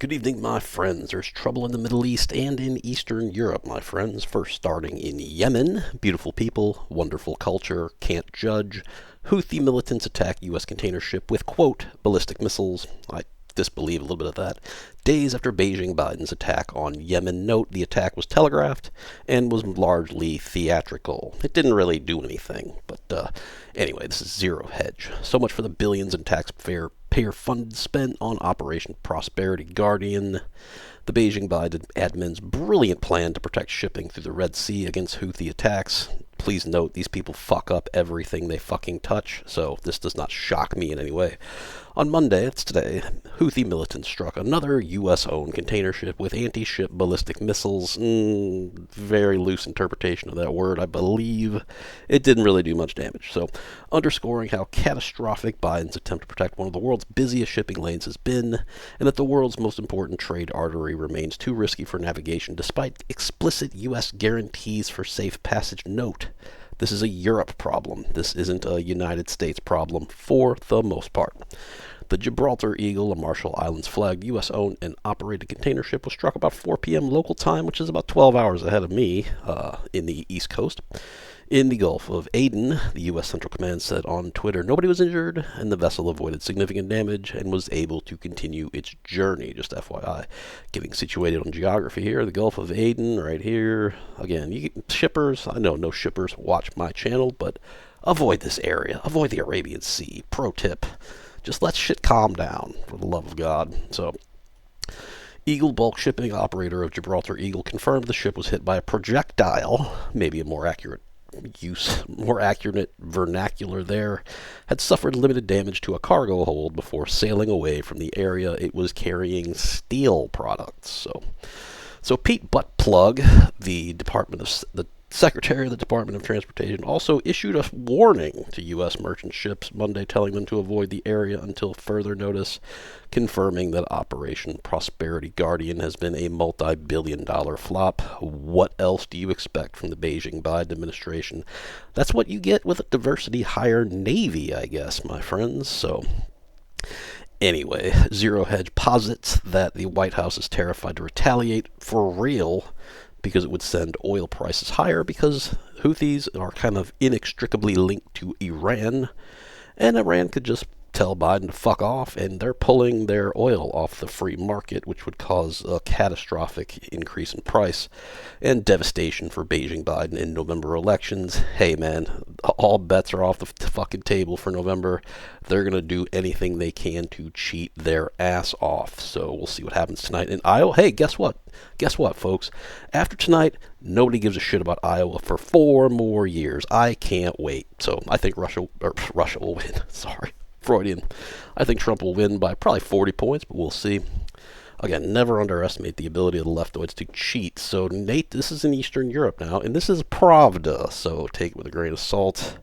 Good evening, my friends. There's trouble in the Middle East and in Eastern Europe, my friends. First, starting in Yemen. Beautiful people, wonderful culture, can't judge. Houthi militants attack U.S. container ship with, quote, ballistic missiles. I disbelieve a little bit of that. Days after Beijing-Biden's attack on Yemen. Note, the attack was telegraphed and was largely theatrical. It didn't really do anything. But anyway, this is zero hedge. So much for the billions in taxpayer funds spent on Operation Prosperity Guardian. The Beijing-Biden admin's brilliant plan to protect shipping through the Red Sea against Houthi attacks. Please note, these people fuck up everything they fucking touch, so this does not shock me in any way. On Monday, it's today, Houthi militants struck another U.S.-owned container ship with anti-ship ballistic missiles. Very loose interpretation of that word. I believe it didn't really do much damage. So, underscoring how catastrophic Biden's attempt to protect one of the world's busiest shipping lanes has been, and that the world's most important trade artery remains too risky for navigation despite explicit U.S. guarantees for safe passage. Note, this is a Europe problem. This isn't a United States problem for the most part. The Gibraltar Eagle, a Marshall Islands flagged U.S.-owned and operated container ship, was struck about 4 p.m. local time, which is about 12 hours ahead of me in the East Coast. In the Gulf of Aden, the U.S. Central Command said on Twitter nobody was injured and the vessel avoided significant damage and was able to continue its journey. Just FYI. Getting situated on geography here, the Gulf of Aden right here. Again, shippers, I know no shippers watch my channel, but avoid this area. Avoid the Arabian Sea. Pro tip. Just let shit calm down, for the love of God. So, Eagle bulk shipping operator of Gibraltar Eagle confirmed the ship was hit by a projectile, maybe a more accurate vernacular there, had suffered limited damage to a cargo hold before sailing away from the area it was carrying steel products. So Pete Buttplug, the Secretary of the Department of Transportation, also issued a warning to U.S. merchant ships Monday, telling them to avoid the area until further notice, confirming that Operation Prosperity Guardian has been a multi-billion-dollar flop. What else do you expect from the Beijing-Biden administration? That's what you get with a diversity higher Navy, I guess, my friends. So, anyway, Zero Hedge posits that the White House is terrified to retaliate for real because it would send oil prices higher, because Houthis are kind of inextricably linked to Iran, and Iran could just tell Biden to fuck off, and they're pulling their oil off the free market, which would cause a catastrophic increase in price and devastation for Beijing-Biden in November elections. Hey man, all bets are off the fucking table for November. They're going to do anything they can to cheat their ass off. So we'll see what happens tonight in Iowa. Hey, guess what? Guess what, folks? After tonight, nobody gives a shit about Iowa for 4 more years. I can't wait. So I think Russia will win. Sorry. Freudian. I think Trump will win by probably 40 points, but we'll see. Again, never underestimate the ability of the leftoids to cheat. So, Nate, this is in Eastern Europe now, and this is Pravda, so take it with a grain of salt.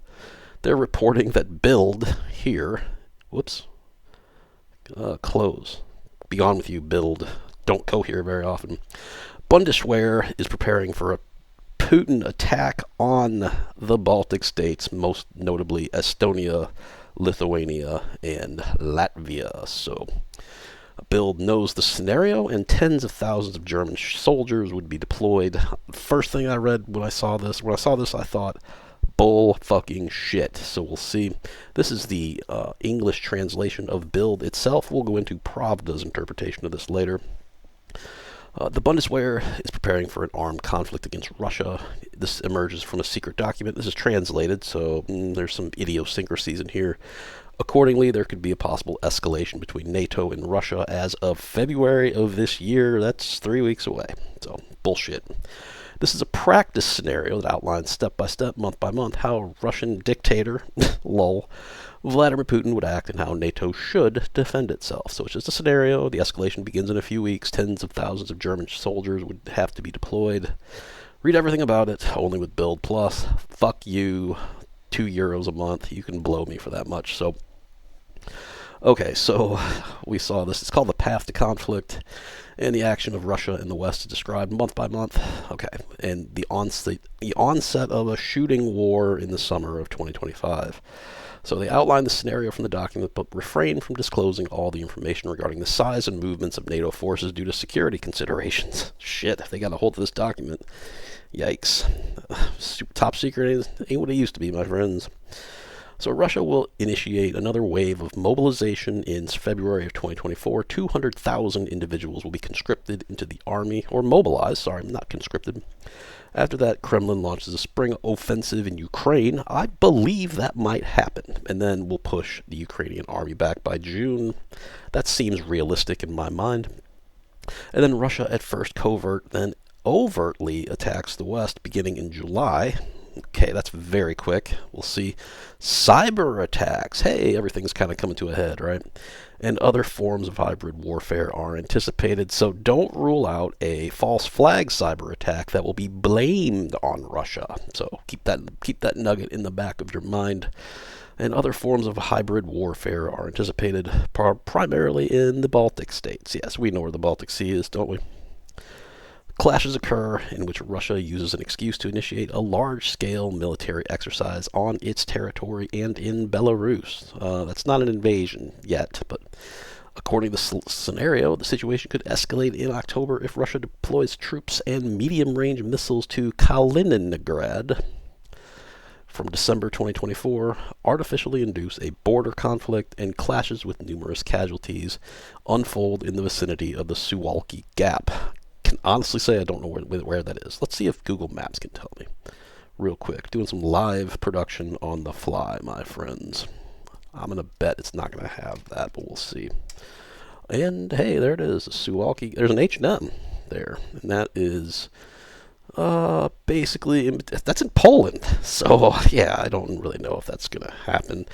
They're reporting that Bild here, close. Be on with you, Bild. Don't go here very often. Bundeswehr is preparing for a Putin attack on the Baltic states, most notably Estonia, Lithuania, and Latvia. So, Bild knows the scenario, and tens of thousands of German soldiers would be deployed. First thing I read when I saw this, I thought, bull fucking shit. So we'll see. This is the English translation of Bild itself. We'll go into Pravda's interpretation of this later. The Bundeswehr is preparing for an armed conflict against Russia. This emerges from a secret document. This is translated, so there's some idiosyncrasies in here. Accordingly, there could be a possible escalation between NATO and Russia as of February of this year. That's 3 weeks away. So, bullshit. This is a practice scenario that outlines step by step, month by month, how a Russian dictator, lol, Vladimir Putin would act and how NATO should defend itself. So it's just a scenario. The escalation begins in a few weeks. Tens of thousands of German soldiers would have to be deployed. Read everything about it, only with Build Plus. Fuck you. €2 a month. You can blow me for that much. So, okay, so we saw this. It's called The Path to Conflict, and the action of Russia in the West is described month by month. Okay, and the onset of a shooting war in the summer of 2025. So they outline the scenario from the document, but refrain from disclosing all the information regarding the size and movements of NATO forces due to security considerations. Shit, if they got a hold of this document, yikes. Top secret ain't what it used to be, my friends. So Russia will initiate another wave of mobilization in February of 2024. 200,000 individuals will be conscripted into the army, or mobilized, sorry, not conscripted. After that, Kremlin launches a spring offensive in Ukraine. I believe that might happen, and then we'll push the Ukrainian army back by June. That seems realistic in my mind. And then Russia at first covert, then overtly attacks the West beginning in July. Okay, that's very quick. We'll see cyber attacks. Hey, everything's kind of coming to a head, right? And other forms of hybrid warfare are anticipated, so don't rule out a false flag cyber attack that will be blamed on Russia. So keep that nugget in the back of your mind. And other forms of hybrid warfare are anticipated primarily in the Baltic states. Yes, we know where the Baltic Sea is, don't we? Clashes occur in which Russia uses an excuse to initiate a large-scale military exercise on its territory and in Belarus. That's not an invasion yet, but according to the scenario, the situation could escalate in October if Russia deploys troops and medium-range missiles to Kaliningrad. From December 2024, artificially induce a border conflict and clashes with numerous casualties unfold in the vicinity of the Suwalki Gap. Can honestly say I don't know where that is. Let's see if Google Maps can tell me real quick. Doing some live production on the fly, my friends. I'm going to bet it's not going to have that, but we'll see. And hey, there it is, Suwalki. There's an H&M there, and that is basically, that's in Poland. So yeah, I don't really know if that's going to happen.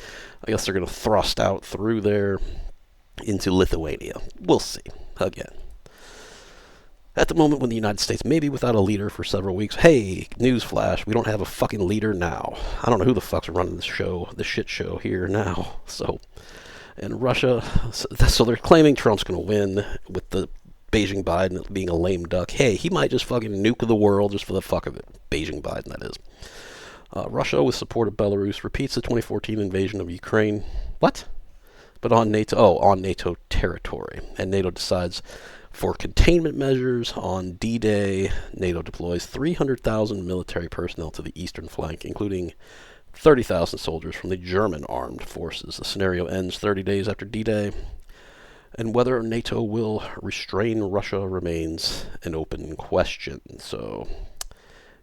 I guess they're going to thrust out through there into Lithuania. We'll see. Again, at the moment when the United States may be without a leader for several weeks, hey, newsflash, we don't have a fucking leader now. I don't know who the fuck's running this show, the shit show here now. So, and Russia, so they're claiming Trump's going to win with the Beijing Biden being a lame duck. Hey, he might just fucking nuke the world just for the fuck of it. Beijing Biden, that is. Russia, with support of Belarus, repeats the 2014 invasion of Ukraine. What? But on NATO territory. And NATO decides for containment measures on D-Day, NATO deploys 300,000 military personnel to the eastern flank, including 30,000 soldiers from the German armed forces. The scenario ends 30 days after D-Day, and whether NATO will restrain Russia remains an open question. So,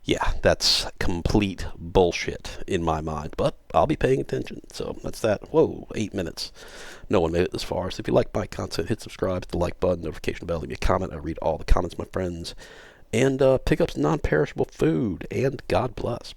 yeah, that's complete bullshit in my mind, but I'll be paying attention. So that's that. Whoa, 8 minutes. No one made it this far. So if you like my content, hit subscribe, hit the like button, notification bell, leave me a comment. I read all the comments, my friends. And pick up some non-perishable food. And God bless.